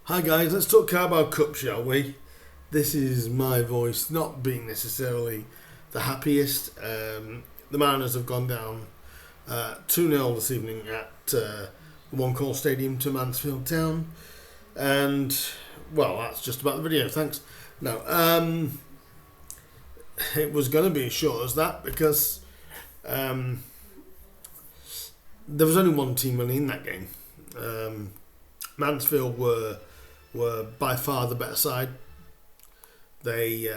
Hi guys, let's talk Carabao Cup, shall we? This is my voice, not being necessarily the happiest. The Mariners have gone down 2-0 this evening at the One Call Stadium to Mansfield Town. And, well, that's just about the video, thanks. No, it was going to be as short as that because there was only one team really in that game. Mansfield were by far the better side. They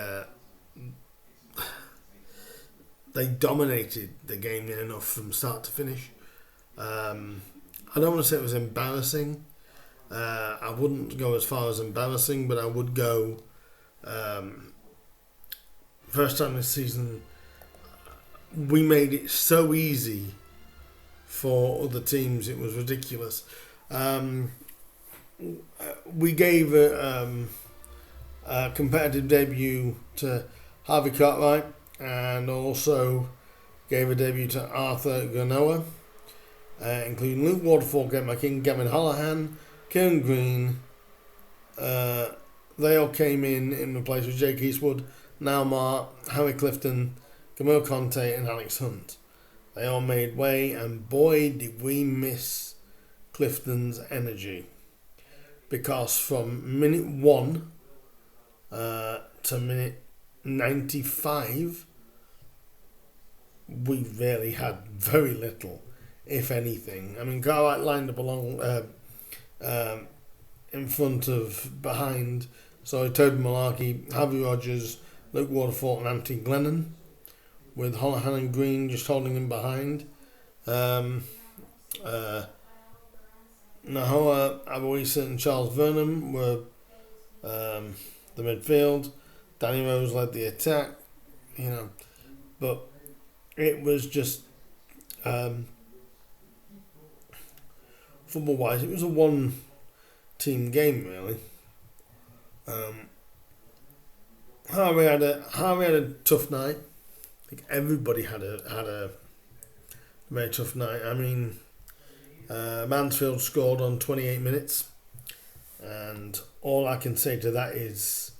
dominated the game enough from start to finish. I don't want to say it was embarrassing. I wouldn't go as far as embarrassing, but I would go first time this season we made it so easy for other teams, it was ridiculous. We gave a competitive debut to Harvey Cartwright and also gave a debut to Arthur Ganoa, including Luke Waterfall, Get My King, Gavin Holohan, Kieran Green. They all came in replace of Jake Eastwood, Niall Marr, Harry Clifton, Camille Conte and Alex Hunt. They all made way, and boy did we miss Clifton's energy. Because from minute 1 to minute 95, we really had very little, if anything. I mean, Cartwright lined up along in front of, behind, so Toby Malarkey, Harvey Rogers, Luke Waterfall and Anthony Glennon, with Holohan and Green just holding him behind. Nahoa Aboisa and Charles Vernon were the midfield. Danny Rose led the attack, but it was just football-wise, it was a one-team game really. Harvey had a tough night. I think everybody had a very tough night. I mean, Mansfield scored on 28 minutes, and all I can say to that is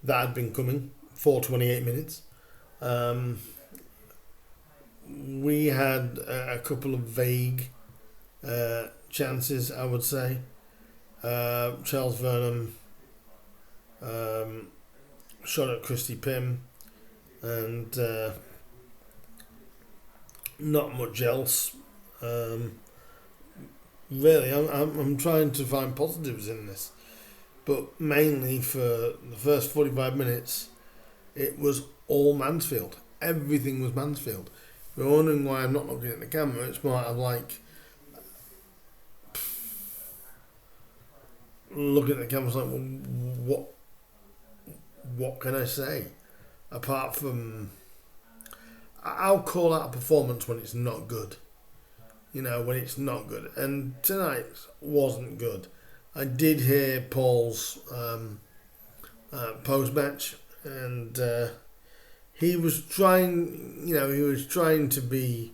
that had been coming for 28 minutes. We had a couple of vague chances, I would say. Charles Vernon shot at Christy Pym, and not much else. Really, I'm trying to find positives in this, but mainly for the first 45 minutes, it was all Mansfield. Everything was Mansfield. If you're wondering why I'm not looking at the camera, it's more of like looking at the camera, like, well, what can I say? Apart from, I'll call out a performance when it's not good. When it's not good. And tonight wasn't good. I did hear Paul's post-match, and he was trying, to be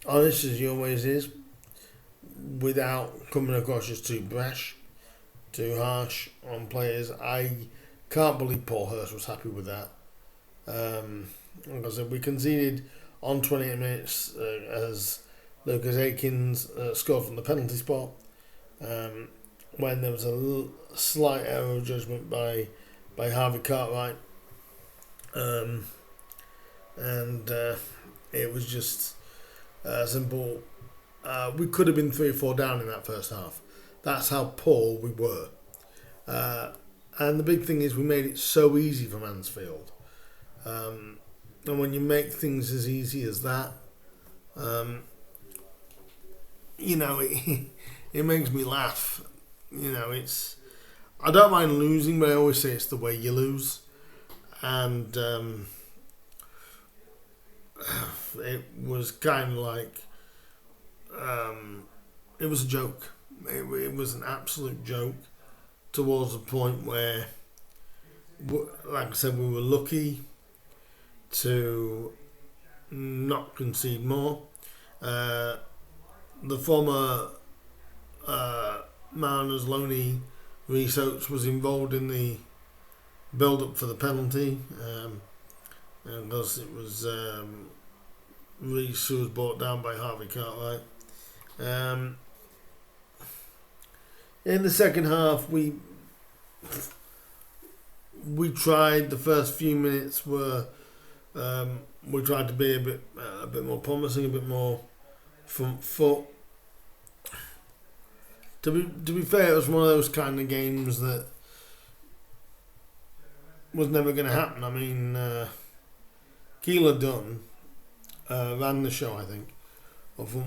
honest, as he always is, without coming across as too brash, too harsh on players. I can't believe Paul Hurst was happy with that. Like I said, we conceded on 28 minutes as Lucas Akins scored from the penalty spot when there was a slight error of judgment by Harvey Cartwright, and it was just simple. We could have been 3 or 4 down in that first half. That's how poor we were, and the big thing is we made it so easy for Mansfield, and when you make things as easy as that, it makes me laugh. It's, I don't mind losing, but I always say it's the way you lose. And it was kind of like, it was a joke. It was an absolute joke towards the point where, like I said, we were lucky to not concede more. The former Mariners loanee Rhys Oates was involved in the build-up for the penalty, and thus it was Rhys who was brought down by Harvey Cartwright. In the second half, we tried. The first few minutes were we tried to be a bit more promising, a bit more front foot. To be fair, it was one of those kind of games that was never going to happen. I mean, Keeler Dunn ran the show, I think.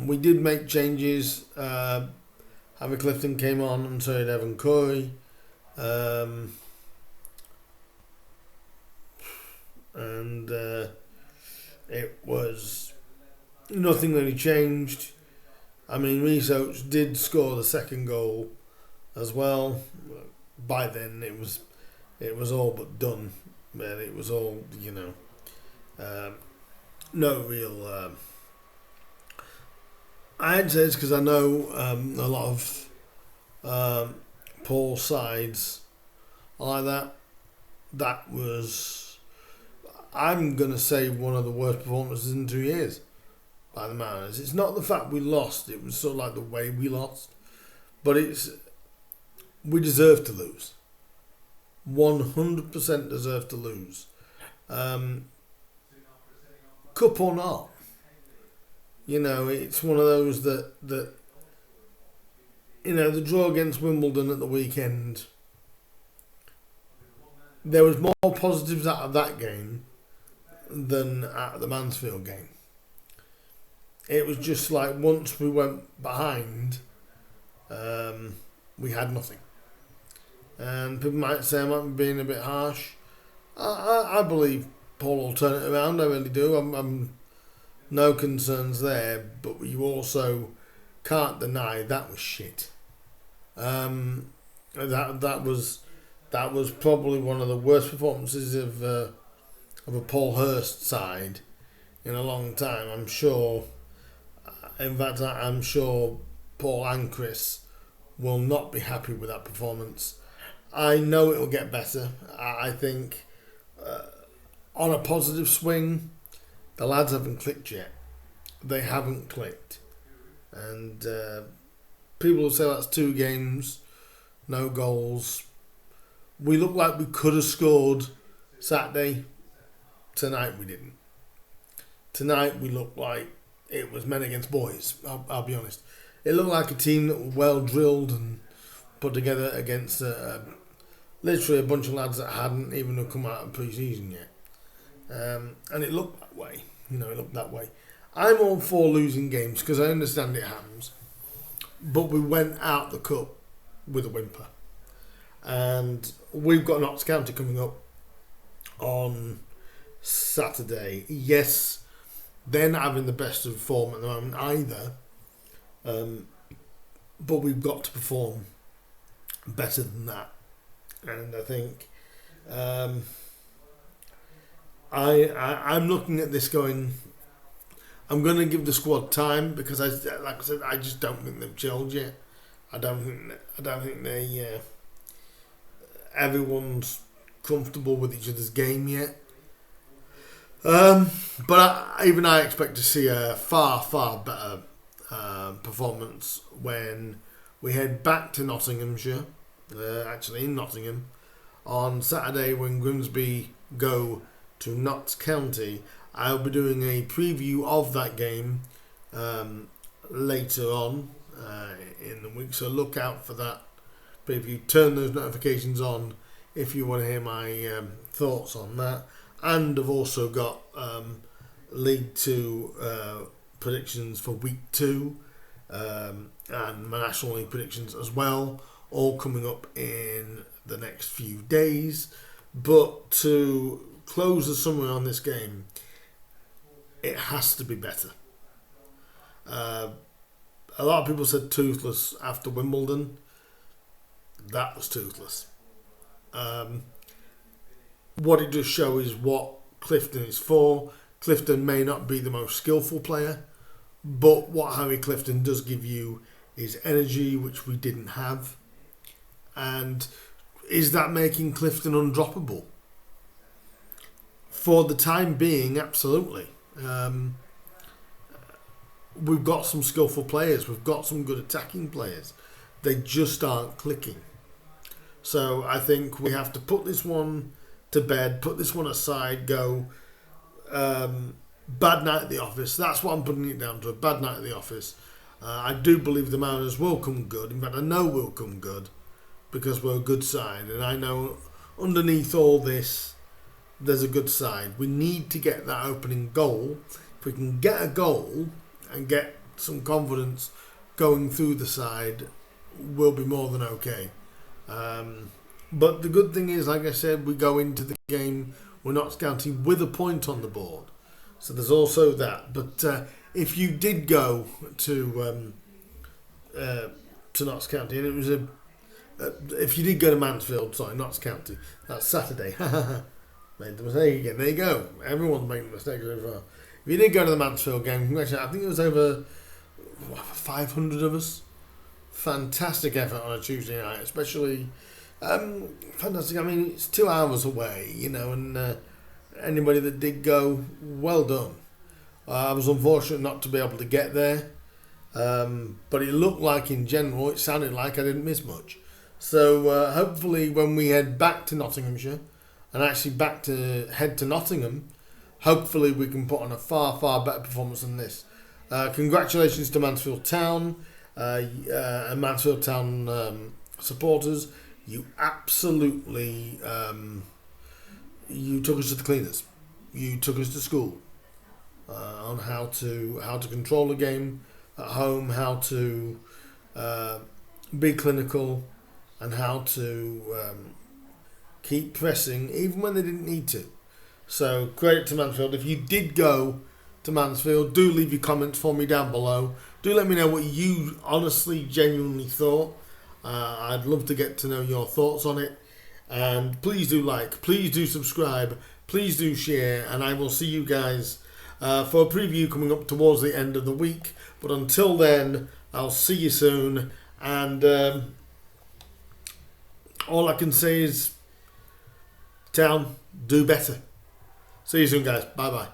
We did make changes. Harvey Clifton came on and so did Evan Corey. And it was nothing really changed. I mean, Rhys Oates did score the second goal as well. By then, it was all but done. Man, it was all, no real. I'd say it's because I know a lot of Paul's sides are like that. That was, I'm going to say, one of the worst performances in 2 years by the Mariners. It's not the fact we lost, it was sort of like the way we lost. But we deserve to lose. 100% deserve to lose. Cup or not. It's one of those that the draw against Wimbledon at the weekend, there was more positives out of that game than at the Mansfield game. It was just like once we went behind, we had nothing. And people might say I might be being a bit harsh. I believe Paul will turn it around, I really do. I'm no concerns there, but you also can't deny that was shit. That was probably one of the worst performances of a Paul Hurst side in a long time. I'm sure. In fact, I'm sure Paul and Chris will not be happy with that performance. I know it'll get better. I think on a positive swing, the lads haven't clicked yet. They haven't clicked. And people will say that's 2 games, no goals. We looked like we could have scored Saturday. Tonight we didn't. Tonight we looked like it was men against boys, I'll be honest. It looked like a team that were well drilled and put together against literally a bunch of lads that hadn't even come out of pre-season yet. And it looked that way. It looked that way. I'm all for losing games because I understand it happens. But we went out the cup with a whimper. And we've got Notts County coming up on Saturday. Yes, they're not having the best of form at the moment either. But we've got to perform better than that. And I think I'm looking at this going, I'm going to give the squad time because like I said, I just don't think they've gelled yet. I don't think they everyone's comfortable with each other's game yet. But even I expect to see a far better performance when we head back to Nottinghamshire. Actually in Nottingham on Saturday when Grimsby go to Notts County. I'll be doing a preview of that game later on in the week, so look out for that preview. Turn those notifications on if you want to hear my thoughts on that. And I've also got League 2 predictions for Week 2 and my National League predictions as well, all coming up in the next few days. But to close the summary on this game, it has to be better. A lot of people said toothless after Wimbledon. That was toothless. What it does show is what Clifton is for. Clifton may not be the most skillful player, but what Harry Clifton does give you is energy, which we didn't have. And is that making Clifton undroppable? For the time being, absolutely. We've got some skillful players. We've got some good attacking players. They just aren't clicking. So I think we have to put this one to bed, put this one aside, go bad night at the office. That's what I'm putting it down to, a bad night at the office. I do believe the Mariners will come good. In fact, I know we'll come good because we're a good side. And I know underneath all this, there's a good side. We need to get that opening goal. If we can get a goal and get some confidence going through the side, we'll be more than okay. But the good thing is, like I said, we go into the game, we're Notts County with a point on the board. So there's also that. But if you did go to Notts County, and it was if you did go to Mansfield, sorry, Notts County, that's Saturday. Made the mistake again. There you go. Everyone's making mistakes so far. If you did go to the Mansfield game, congratulations. I think it was over 500 of us. Fantastic effort on a Tuesday night, especially. Fantastic. I mean, it's 2 hours away, and anybody that did go, well done. I was unfortunate not to be able to get there, but it looked like, in general, it sounded like I didn't miss much. So hopefully, when we head back to Nottinghamshire, and actually head to Nottingham, hopefully we can put on a far, far better performance than this. Congratulations to Mansfield Town and Mansfield Town supporters. You absolutely you took us to the cleaners. You took us to school on how to control the game at home, how to be clinical, and how to keep pressing even when they didn't need to. So credit to Mansfield. If you did go to Mansfield, do leave your comments for me down below. Do let me know what you honestly, genuinely thought. I'd love to get to know your thoughts on it. And please do like, please do subscribe, please do share, and I will see you guys for a preview coming up towards the end of the week. But until then, I'll see you soon. And all I can say is, Town, do better. See you soon, guys. Bye-bye.